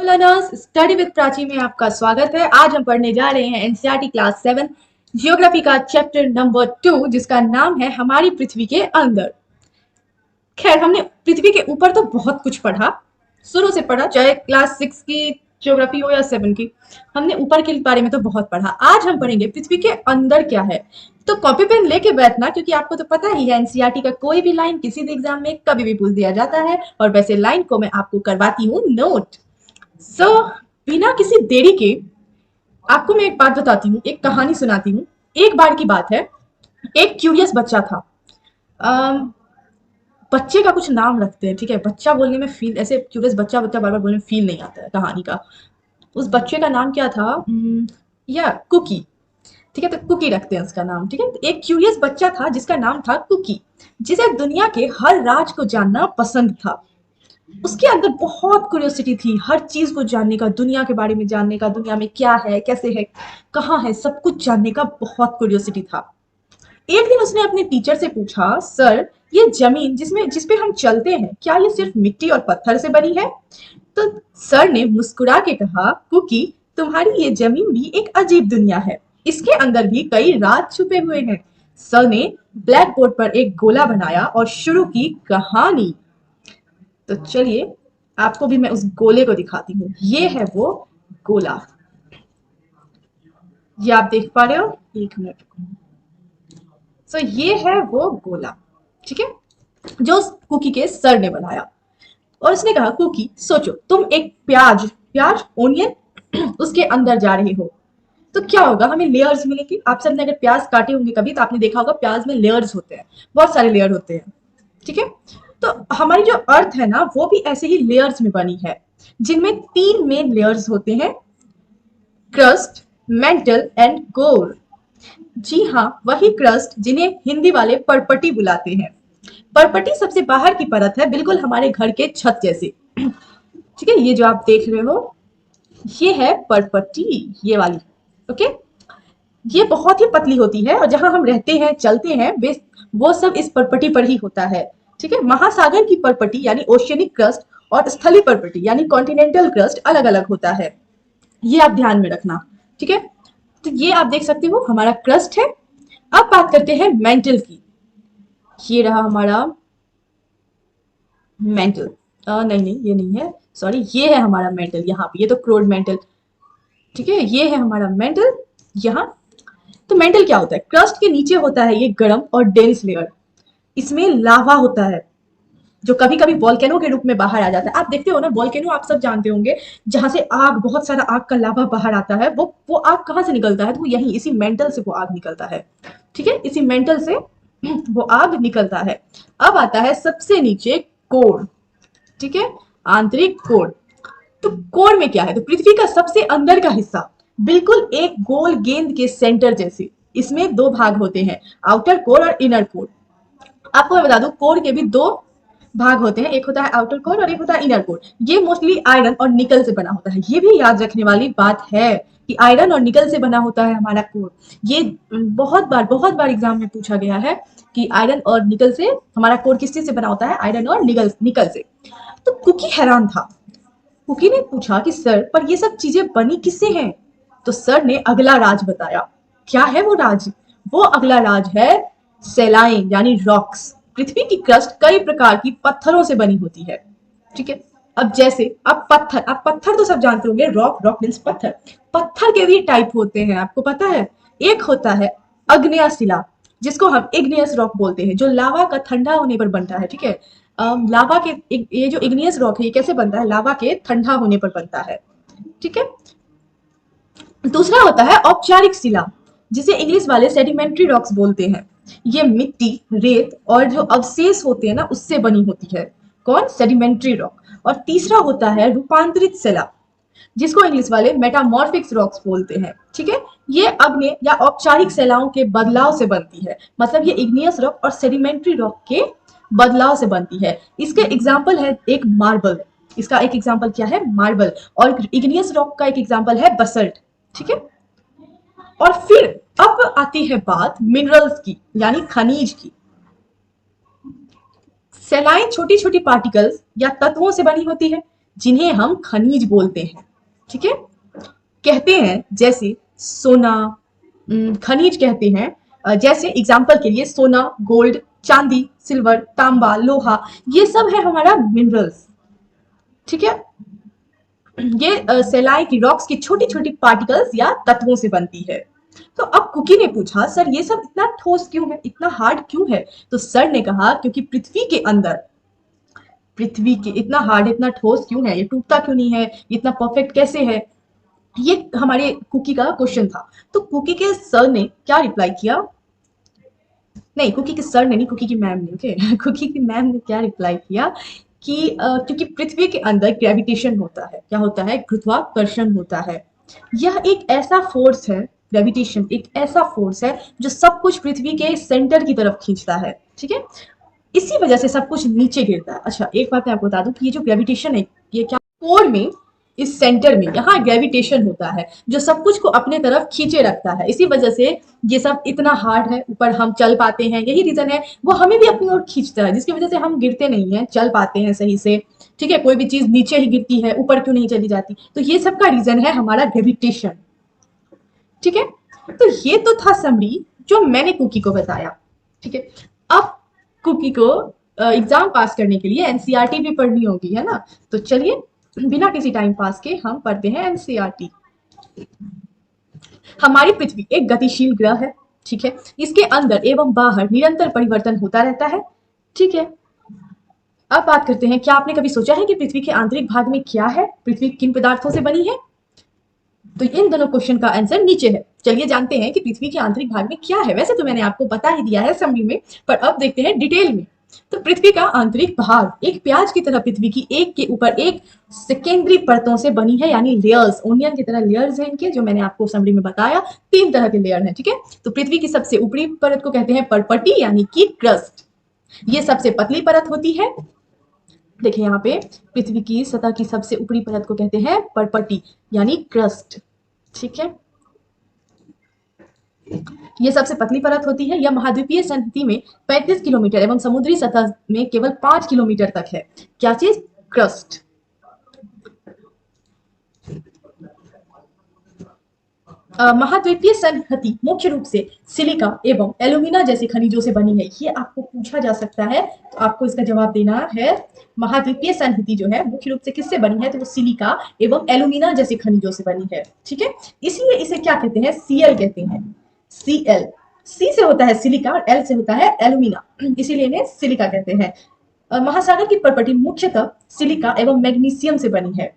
Learners, study with Prachi में आपका स्वागत है। आज हम पढ़ने जा रहे हैं एनसीईआरटी क्लास 7 जियोग्राफी का चैप्टर नंबर 2 जिसका नाम है हमारी पृथ्वी के अंदर। खैर, हमने पृथ्वी के ऊपर तो बहुत कुछ पढ़ा, शुरू से पढ़ा, चाहे क्लास 6 की ज्योग्राफी हो या 7 की। हमने ऊपर के बारे में तो बहुत पढ़ा। आज हम पढ़ेंगे पृथ्वी के अंदर क्या है। तो कॉपी पेन लेके बैठना, क्योंकि आपको तो पता ही है एनसीईआरटी का कोई भी लाइन किसी भी एग्जाम में कभी भी पूछ दिया जाता है, और वैसे लाइन को मैं आपको करवाती हूँ नोट। बिना किसी देरी के आपको मैं एक बात बताती हूँ, एक कहानी सुनाती हूँ। एक बार की बात है, एक क्यूरियस बच्चा था। बच्चे का कुछ नाम रखते हैं, ठीक है। बच्चा बोलने में फील, ऐसे क्यूरियस बच्चा बच्चा बार बार बोलने में फील नहीं आता है कहानी का। उस बच्चे का नाम क्या था? या कुकी, ठीक है। तो कुकी रखते हैं उसका नाम, ठीक है। एक क्यूरियस बच्चा था जिसका नाम था कुकी, जिसे दुनिया के हर राज को जानना पसंद था। उसके अंदर बहुत क्यूरियोसिटी थी, हर चीज को जानने का, दुनिया के बारे में जानने का, दुनिया में क्या है, कैसे है, कहाँ है, सब कुछ जानने का बहुत क्यूरियोसिटी था। एक दिन उसने अपने टीचर से पूछा, सर, ये जमीन जिसपे हम चलते हैं, क्या ये सिर्फ मिट्टी और पत्थर से बनी है? तो सर ने मुस्कुरा के कहा, कुकी, तुम्हारी ये जमीन भी एक अजीब दुनिया है, इसके अंदर भी कई राज छुपे हुए हैं। सर ने ब्लैक बोर्ड पर एक गोला बनाया और शुरू की कहानी। तो चलिए आपको भी मैं उस गोले को दिखाती हूँ। ये है वो गोला, ये आप देख पा रहे हो? एक मिनट। ये है वो गोला, ठीक है, जो उस कुकी के सर ने बनाया। और उसने कहा, कुकी, सोचो, तुम एक प्याज प्याज ओनियन उसके अंदर जा रहे हो, तो क्या होगा? हमें लेयर्स मिलेंगे। आप सबने अगर प्याज काटे होंगे कभी, तो आपने देखा होगा प्याज में लेयर्स होते हैं, बहुत सारे लेयर होते हैं, ठीक है। तो हमारी जो अर्थ है ना, वो भी ऐसे ही लेयर्स में बनी है, जिनमें 3 मेन लेयर्स होते हैं, क्रस्ट, मेंटल एंड कोर। जी हाँ, वही क्रस्ट जिन्हें हिंदी वाले परपटी बुलाते हैं। परपटी सबसे बाहर की परत है, बिल्कुल हमारे घर के छत जैसे, ठीक है। ये जो आप देख रहे हो, ये है परपटी, ये वाली, ओके। ये बहुत ही पतली होती है, और जहां हम रहते हैं, चलते हैं, वो सब इस परपटी पर ही होता है, ठीक है। महासागर की परपटी यानी ओशियनिक क्रस्ट और स्थलीय परपटी यानी कॉन्टिनेंटल क्रस्ट अलग अलग होता है, ये आप ध्यान में रखना, ठीक है। तो ये आप देख सकते हो हमारा क्रस्ट है। अब बात करते हैं मेंटल की। ये रहा हमारा मेंटल, नहीं नहीं, ये नहीं है, सॉरी, ये है हमारा मेंटल यहाँ पे, ये तो क्रोड मेंटल, ठीक है। ये है हमारा मेंटल यहाँ। तो मेंटल क्या होता है? क्रस्ट के नीचे होता है ये गर्म और डेंस लेयर, इसमें लावा होता है, जो कभी कभी वॉल्केनो के रूप में बाहर आ जाता है। आप देखते हो ना, वॉल्केनो आप सब जानते होंगे, जहां से आग, बहुत सारा आग का लावा बाहर आता है, वो आग कहाँ से निकलता है? तो यही इसी मेंटल से वो आग निकलता है, ठीक है। इसी मेंटल से वो आग निकलता है। अब आता है सबसे नीचे कोर, ठीक है, आंतरिक कोर। तो कोर में क्या है? तो पृथ्वी का सबसे अंदर का हिस्सा, बिल्कुल एक गोल गेंद के सेंटर जैसे। इसमें 2 भाग होते हैं, आउटर कोर और इनर कोर। आपको मैं बता दूं, कोर के भी 2 भाग होते हैं, एक होता है आउटर कोर और एक होता है इनर कोर। ये मोस्टली आयरन और निकल से बना होता है। ये भी याद रखने वाली बात है कि आयरन और निकल से बना होता है हमारा कोर। ये बहुत बार एग्जाम में पूछा गया है कि आयरन और निकल से, हमारा कोर किस चीज से बना होता है? आयरन और निकल से। तो कुकी हैरान था। कुकी ने पूछा कि सर, पर ये सब चीजें बनी किससे हैं? तो सर ने अगला राज बताया। क्या है वो राज? वो अगला राज है सेलाइन यानी रॉक्स। पृथ्वी की क्रस्ट कई प्रकार की पत्थरों से बनी होती है, ठीक है। अब जैसे, अब पत्थर तो सब जानते होंगे, रॉक मीन्स पत्थर। पत्थर के भी टाइप होते हैं, आपको पता है। एक होता है अग्नेय शिला, जिसको हम इग्नियस रॉक बोलते हैं, जो लावा का ठंडा होने पर बनता है, ठीक है। लावा के, ये जो इग्नियस रॉक है, ये कैसे बनता है? लावा के ठंडा होने पर बनता है, ठीक है। दूसरा होता है औपचारिक शिला, जिसे इंग्लिश वाले सेडिमेंट्री रॉक्स बोलते हैं। ये मिट्टी, रेत और जो अवशेष होते हैं ना, उससे बनी होती है। कौन? Sedimentary rock. और तीसरा होता है रूपांतरित शिला, जिसको इंग्लिश वाले मेटामॉर्फिक्स रॉक्स बोलते हैं, ठीक है। ये अग्नि या औपचारिक शिलाओं के बदलाव से बनती है, मतलब ये इग्नियस रॉक और सेडिमेंट्री रॉक के बदलाव से बनती है। इसके एग्जाम्पल है एक मार्बल, इसका एक एग्जाम्पल क्या है? मार्बल। और इग्नियस रॉक का एक एग्जाम्पल है बसल्ट, ठीक है। और फिर अब आती है बात मिनरल्स की, यानी खनिज की। सेलाइन छोटी छोटी पार्टिकल्स या तत्वों से बनी होती है, जिन्हें हम खनिज बोलते हैं। ठीक है, कहते हैं जैसे सोना, खनिज कहते हैं, जैसे एग्जाम्पल के लिए सोना, गोल्ड, चांदी, सिल्वर, तांबा, लोहा, ये सब है हमारा मिनरल्स। ठीक है, ये सेलाई की रॉक्स की छोटी छोटी पार्टिकल्स या तत्वों से बनती है। तो अब कुकी ने पूछा, सर ये सब इतना ठोस क्यों है, इतना हार्ड क्यों है? तो सर ने कहा क्योंकि पृथ्वी के अंदर, पृथ्वी के इतना हार्ड, इतना ठोस क्यों है, ये टूटता क्यों नहीं है, इतना परफेक्ट कैसे है? ये हमारे कुकी का क्वेश्चन था। तो कुकी के सर ने क्या रिप्लाई किया, नहीं कुकी के सर ने नहीं, कुकी की मैम ने, ओके कुकी की मैम ने क्या रिप्लाई किया कि क्योंकि पृथ्वी के अंदर ग्रेविटेशन होता है, क्या होता है, गुरुत्वाकर्षण होता है। यह एक ऐसा फोर्स है, ग्रेविटेशन एक ऐसा फोर्स है जो सब कुछ पृथ्वी के सेंटर की तरफ खींचता है। ठीक है, इसी वजह से सब कुछ नीचे गिरता है। अच्छा, एक बात मैं आपको बता दूं कि ये जो ग्रेविटेशन है, ये क्या कोर में, इस सेंटर में यहाँ ग्रेविटेशन होता है जो सब कुछ को अपने तरफ खींचे रखता है। इसी वजह से ये सब इतना हार्ड है, ऊपर हम चल पाते हैं, यही रीजन है, वो हमें भी अपनी ओर खींचता है, जिसकी वजह से हम गिरते नहीं है, चल पाते हैं सही से। ठीक है, कोई भी चीज नीचे ही गिरती है, ऊपर क्यों नहीं चली जाती? तो ये सब का रीजन है हमारा ग्रेविटेशन। ठीक है, तो ये तो था समरी जो मैंने कुकी को बताया। ठीक है, अब कुकी को एग्जाम पास करने के लिए एनसीईआरटी भी पढ़नी होगी, है ना? तो चलिए बिना किसी टाइम पास के हम पढ़ते हैं एनसीईआरटी। हमारी पृथ्वी एक गतिशील ग्रह है। ठीक है, इसके अंदर एवं बाहर निरंतर परिवर्तन होता रहता है। ठीक है, अब बात करते हैं, क्या आपने कभी सोचा है कि पृथ्वी के आंतरिक भाग में क्या है, पृथ्वी किन पदार्थों से बनी है? तो इन दोनों क्वेश्चन का आंसर नीचे है। चलिए जानते हैं कि पृथ्वी के आंतरिक भाग में क्या है। वैसे तो मैंने आपको बता ही दिया है समरी में, पर अब देखते हैं डिटेल में। तो पृथ्वी का आंतरिक भाग एक प्याज की तरह पृथ्वी की एक के ऊपर एक सेकेंडरी परतों से बनी है, यानी लेयर्स, ओनियन की तरह लेयर्स हैं इनके, जो मैंने आपको समरी में बताया। 3 तरह के लेयर हैं। ठीक है, तो पृथ्वी की सबसे ऊपरी परत को कहते हैं परपटी, यानी कि क्रस्ट। ये सबसे पतली परत होती है। देखिए यहाँ पे पृथ्वी की सतह की सबसे ऊपरी परत को कहते हैं परपटी, यानी क्रस्ट। ठीक है, ये सबसे पतली परत होती है। यह महाद्वीपीय संहति में 35 किलोमीटर एवं समुद्री सतह में केवल 5 किलोमीटर तक है। क्या चीज? क्रस्ट। महाद्वीपीय संहति मुख्य रूप से सिलिका एवं एल्यूमिना जैसे खनिजों से बनी है। ये आपको पूछा जा सकता है, तो आपको इसका जवाब देना है। महाद्वीपीय संहति जो है मुख्य रूप से किससे बनी है, तो वो सिलिका एवं एल्यूमिना जैसे खनिजों से बनी है। ठीक है, इसलिए इसे क्या कहते हैं, सीएल कहते हैं। सीएल, सी से होता है सिलिका और एल से होता है एल्यूमिना, इसीलिए इन्हें सिलिका कहते हैं। महासागर की परपटी मुख्यतः सिलिका एवं मैग्नीशियम से बनी है।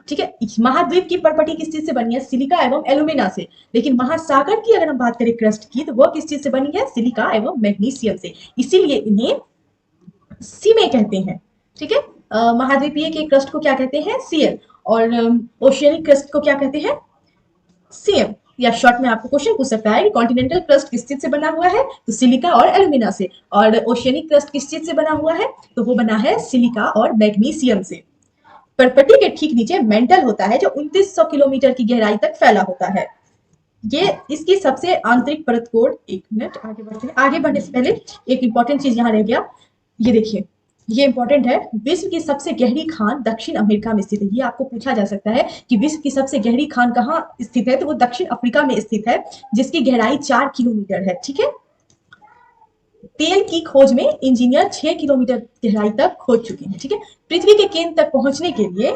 ठीक है, महाद्वीप की परपटी किस चीज से बनी है, सिलिका एवं एल्यूमिना से। लेकिन महासागर की अगर हम बात करें क्रस्ट की, तो वह किस चीज से बनी है, सिलिका एवं मैग्नीशियम से, इसीलिए इन्हें सीमे कहते हैं। ठीक है, महाद्वीपीय के क्रस्ट को क्या कहते हैं, सीएल, और ओशियनिक क्रस्ट को क्या कहते हैं, सीएम। या शॉर्ट में आपको क्वेश्चन पूछ सकता है कि कॉन्टिनेंटल क्रस्ट किस चीज से बना हुआ है, तो सिलिका और एल्यूमिना से, और ओशियनिक क्रस्ट किस चीज से बना हुआ है, तो वो बना है सिलिका और मैग्नीशियम से। परपटी के ठीक नीचे मेंटल होता है जो 2900 किलोमीटर की गहराई तक फैला होता है। ये इसकी सबसे आंतरिक परत कोड, एक मिनट आगे बढ़ते हैं। आगे बढ़ने से पहले एक इंपॉर्टेंट चीज यहाँ रह गया, ये देखिए, ये इंपॉर्टेंट है। विश्व की सबसे गहरी खान दक्षिण अमेरिका में स्थित है। ये आपको पूछा जा सकता है कि विश्व की सबसे गहरी खान कहाँ स्थित है, तो वो दक्षिण अफ्रीका में स्थित है, जिसकी गहराई 4 किलोमीटर है। ठीक है, तेल की खोज में इंजीनियर 6 किलोमीटर गहराई तक खोज चुके हैं। ठीक है, पृथ्वी के केंद्र तक पहुंचने के लिए,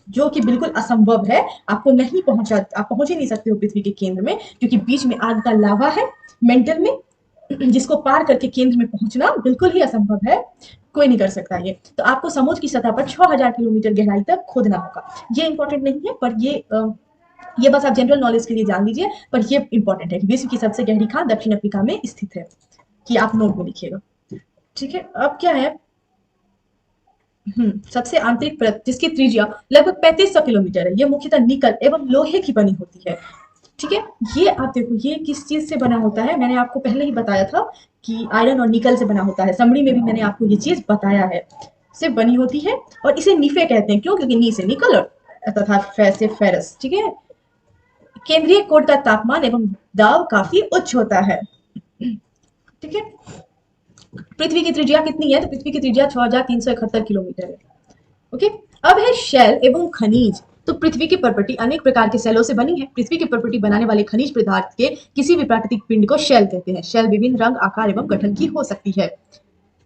जो कि बिल्कुल असंभव है, आपको नहीं पहुंचा, आप पहुंच ही नहीं सकते हो पृथ्वी के केंद्र में, क्योंकि बीच में आग का लावा है मेंटल में, जिसको पार करके केंद्र में पहुंचना बिल्कुल ही असंभव है, कोई नहीं कर सकता ये। तो आपको समुद्र की सतह पर 6000 किलोमीटर गहराई तक खोदना होगा। ये इंपॉर्टेंट नहीं है, पर ये बस आप जनरल नॉलेज के लिए जान लीजिए, पर ये इंपॉर्टेंट है कि विश्व की सबसे गहरी खान दक्षिण अफ्रीका में स्थित है, कि आप नोट में लिखिएगा। ठीक है, अब क्या है, सबसे आंतरिक परत जिसकी त्रिज्या लगभग 3500 किलोमीटर है, ये मुख्यतः निकल एवं लोहे की बनी होती है। ठीक है, ये आप देखो, ये किस चीज से बना होता है, मैंने आपको पहले ही बताया था कि आयरन और निकल से बना होता है। समरी में भी मैंने आपको ये चीज बताया है, से बनी होती है। और इसे निफे कहते हैं, क्यों, क्योंकि नी से निकल और तथा फे से फेरस। ठीक है, केंद्रीय कोड का तापमान एवं दाब काफी उच्च होता है। ठीक है, पृथ्वी की त्रिज्या कितनी है, तो पृथ्वी की त्रिज्या 6371 किलोमीटर है। ओके, अब है शेल एवं खनिज। तो पृथ्वी की प्रॉपर्टी अनेक प्रकार के सेलों से बनी है। पृथ्वी की प्रॉपर्टी बनाने वाले खनिज पदार्थ के किसी भी प्राकृतिक पिंड को शेल कहते हैं। शेल विभिन्न रंग, आकार एवं गठन की हो सकती है।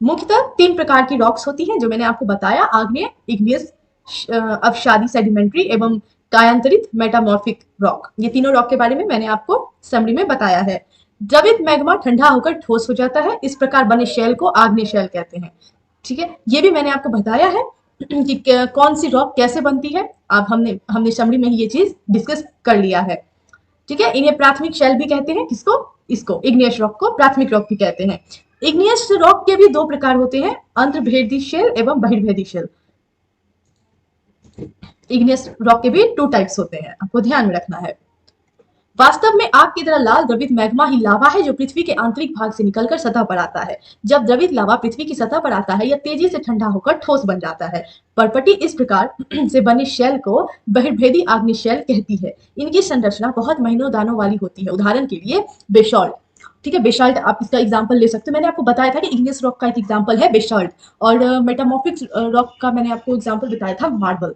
मुख्यतः 3 प्रकार की रॉक्स होती हैं जो मैंने आपको बताया, आग्नेय, इग्नियस, अवसादी सेडिमेंट्री एवं कायांतरित मेटामॉर्फिक रॉक। ये तीनों रॉक के बारे में मैंने आपको समरी में बताया है। द्रवित मैग्मा ठंडा होकर ठोस हो जाता है। इस प्रकार बने शेल को आग्नेय शेल कहते हैं। ठीक है, ये भी मैंने आपको बताया है कि कौन सी रॉक कैसे बनती है। अब हमने हमने समरी में ही ये चीज डिस्कस कर लिया है। ठीक है, इन्हें प्राथमिक शेल भी कहते हैं। किसको? इसको, इग्नियस रॉक को प्राथमिक रॉक भी कहते हैं। इग्नियस रॉक के भी 2 प्रकार होते हैं, अंतर्भेदी शेल एवं बहिर्भेदी शेल। इग्नियस रॉक के भी 2 टाइप्स होते हैं, आपको ध्यान में रखना है। वास्तव में आग की तरह लाल द्रवित मैग्मा ही लावा है जो पृथ्वी के आंतरिक भाग से निकलकर सतह पर आता है। जब द्रवित लावा पृथ्वी की सतह पर आता है, यह तेजी से ठंडा होकर ठोस बन जाता है। पर्पटी इस प्रकार से बने शेल को बहिर्भेदी आग्नेय शेल कहती है। इनकी संरचना बहुत महीनों दानों वाली होती है। उदाहरण के लिए बेसाल्ट। ठीक है, बेसाल्ट आप इसका एग्जांपल ले सकते हो। मैंने आपको बताया था कि इग्नियस रॉक का एक एग्जांपल है बेसाल्ट, और मेटामॉर्फिक रॉक का मैंने आपको एग्जांपल बताया था मार्बल।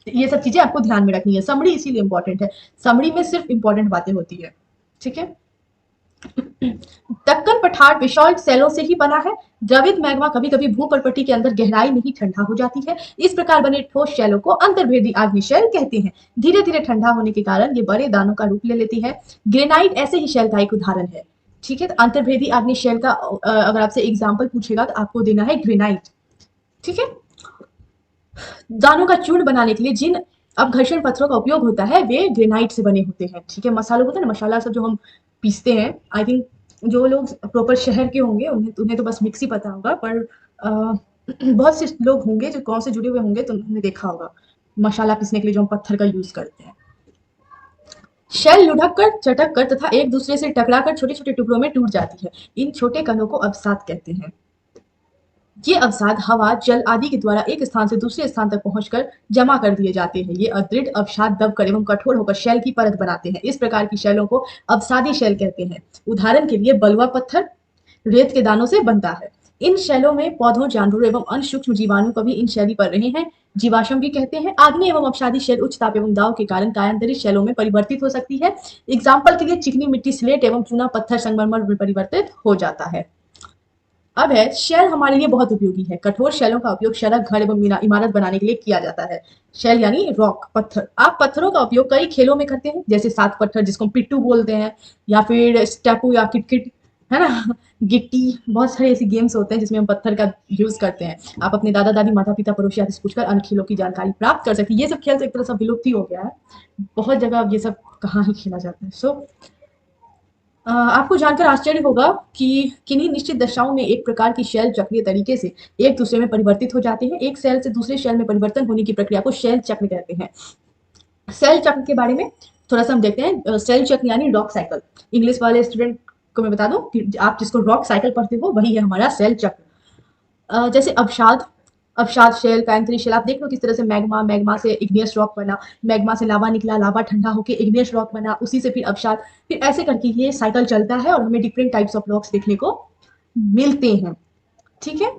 ये सब चीजें आपको ध्यान में रखनी है। समरी इसीलिए इंपॉर्टेंट है, समरी में सिर्फ इंपॉर्टेंट बातें होती है। ठीक है, दक्कन पठार बेसाल्ट सेलों से ही बना है। द्रवित मैग्मा कभी कभी भूपर्पटी के अंदर गहराई में ही ठंडा हो जाती है। इस प्रकार बने ठोस शैलों को अंतर्भेदी आग्नेय शैल कहते हैं। धीरे धीरे ठंडा होने के कारण ये बड़े दानों का रूप ले लेती है। ग्रेनाइट ऐसे ही शैल का एक उदाहरण है। ठीक है, तो अंतर्भेदी आग्नेय शैल का अगर आपसे एग्जाम्पल पूछेगा तो आपको देना है ग्रेनाइट। ठीक है, दानों का चूर्ण बनाने के लिए जिन अपघर्षण पत्थरों का उपयोग होता है वे ग्रेनाइट से बने होते हैं। ठीक है, मसालों होता है ना, मसाला सब जो हम पीसते हैं, आई थिंक जो लोग प्रॉपर शहर के होंगे उन्हें तो बस मिक्सी पता होगा, पर बहुत से लोग होंगे जो गांव से जुड़े हुए होंगे तो उन्होंने देखा होगा मसाला पीसने के लिए जो हम पत्थर का यूज करते हैं। शेल लुढ़क कर, चटक कर तथा एक दूसरे से टकरा कर छोटे छोटे टुकड़ों में टूट जाती है। इन छोटे कणों को अवसाद कहते हैं। ये अवसाद हवा, जल आदि के द्वारा एक स्थान से दूसरे स्थान तक पहुंचकर जमा कर दिए जाते हैं। ये अदृढ़ अवसाद दबकर एवं कठोर होकर शैल की परत बनाते हैं। इस प्रकार की शैलों को अवसादी शैल कहते हैं। उदाहरण के लिए बलुआ पत्थर रेत के दानों से बनता है। इन शैलों में पौधों, जानवरों एवं अन्य सूक्ष्म जीवाणु कभी इन शैली पर रहे हैं। जीवाश्म भी कहते हैं। आग्नेय एवं अवसादी शैल उच्च ताप एवं दाब के कारण कायांतरित शैलों में परिवर्तित हो सकती है। एग्जाम्पल के लिए चिकनी मिट्टी स्लेट एवं चूना पत्थर संगमरमर में परिवर्तित हो जाता है। अब है, शेल हमारे लिए बहुत उपयोगी है। कठोर शेलों का उपयोग सड़क, घर एवं इमारत बनाने के लिए किया जाता है। शेल यानी रॉक, पत्थर। आप पत्थरों का उपयोग कई खेलों में करते हैं, जैसे 7 पत्थर जिसको हम पिट्टू बोलते हैं, या फिर स्टेपू या किटकिट, है ना, गिट्टी। बहुत सारे ऐसे गेम्स होते हैं जिसमें हम पत्थर का यूज करते हैं। आप अपने दादा दादी, माता पिता, पड़ोसी आदि से पूछकर अन्य खेलों की जानकारी प्राप्त कर सकते हैं। ये सब खेल तो एक तरह से विलुप्त ही हो गया है, बहुत जगह ये सब कहाँ ही खेला जाता है। सो आपको जानकर आश्चर्य होगा कि किन्हीं निश्चित दशाओं में एक प्रकार की शैल चक्रीय तरीके से एक दूसरे में परिवर्तित हो जाते हैं। एक सेल से दूसरे सेल में परिवर्तन होने की प्रक्रिया को शैल चक्र कहते हैं। सेल चक्र के बारे में थोड़ा सा हम देखते हैं। सेल चक्र यानी रॉक साइकिल। इंग्लिश वाले स्टूडेंट को मैं बता दूं कि आप जिसको रॉक साइकिल पढ़ते हो वही है हमारा सेल चक्र। जैसे अवसाद, अवसाद शेल, कायांतरी शेल, आप देख लो किस तरह से मैग्मा, मैग्मा से इग्नियस रॉक बना, मैग्मा से लावा निकला, लावा ठंडा होकर इग्नियस रॉक बना, उसी से फिर अवसाद, फिर ऐसे करके ये साइकिल चलता है और हमें डिफरेंट टाइप्स ऑफ रॉक्स देखने को मिलते हैं। ठीक है,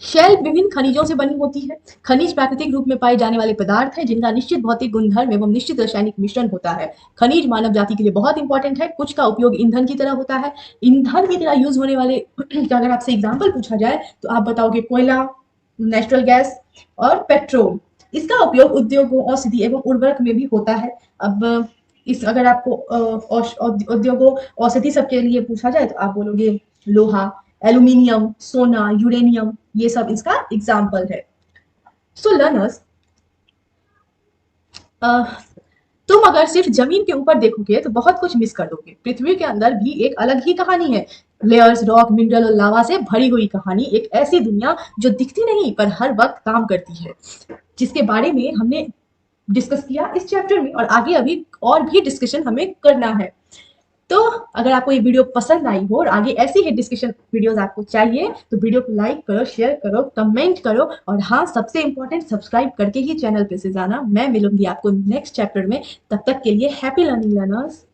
शेल विभिन्न खनिजों से बनी होती है। खनिज प्राकृतिक रूप में पाए जाने वाले पदार्थ हैं जिनका निश्चित भौतिक गुणधर्म एवं निश्चित रासायनिक मिश्रण होता है। खनिज मानव जाति के लिए बहुत इंपॉर्टेंट है। कुछ का उपयोग ईंधन की तरह होता है। ईंधन की तरह यूज होने वाले का अगर आपसे एग्जाम्पल पूछा जाए तो आप बताओगे कोयला, नेचुरल गैस और पेट्रोल। इसका उपयोग उद्योगों, औषधि एवं उर्वरक में भी होता है। अब इस अगर आपको उद्योगों, औषधि सबके लिए पूछा जाए तो आप बोलोगे लोहा, एल्यूमिनियम, सोना, यूरेनियम, ये सब इसका एग्जाम्पल है। सो लर्नर्स, तुम अगर सिर्फ जमीन के ऊपर देखोगे तो बहुत कुछ मिस कर दोगे। पृथ्वी के अंदर भी एक अलग ही कहानी है। लेयर्स, रॉक, मिनरल और लावा से भरी हुई कहानी। एक ऐसी दुनिया जो दिखती नहीं पर हर वक्त काम करती है, जिसके बारे में हमने डिस्कस किया इस चैप्टर में, और आगे अभी और भी डिस्कशन हमें करना है। तो अगर आपको ये वीडियो पसंद आई हो और आगे ऐसी ही डिस्कशन वीडियोस आपको चाहिए तो वीडियो को लाइक करो, शेयर करो, कमेंट करो, और हाँ, सबसे इंपॉर्टेंट सब्सक्राइब करके ही चैनल पे से जाना। मैं मिलूंगी आपको नेक्स्ट चैप्टर में। तब तक के लिए हैप्पी लर्निंग लर्नर्स।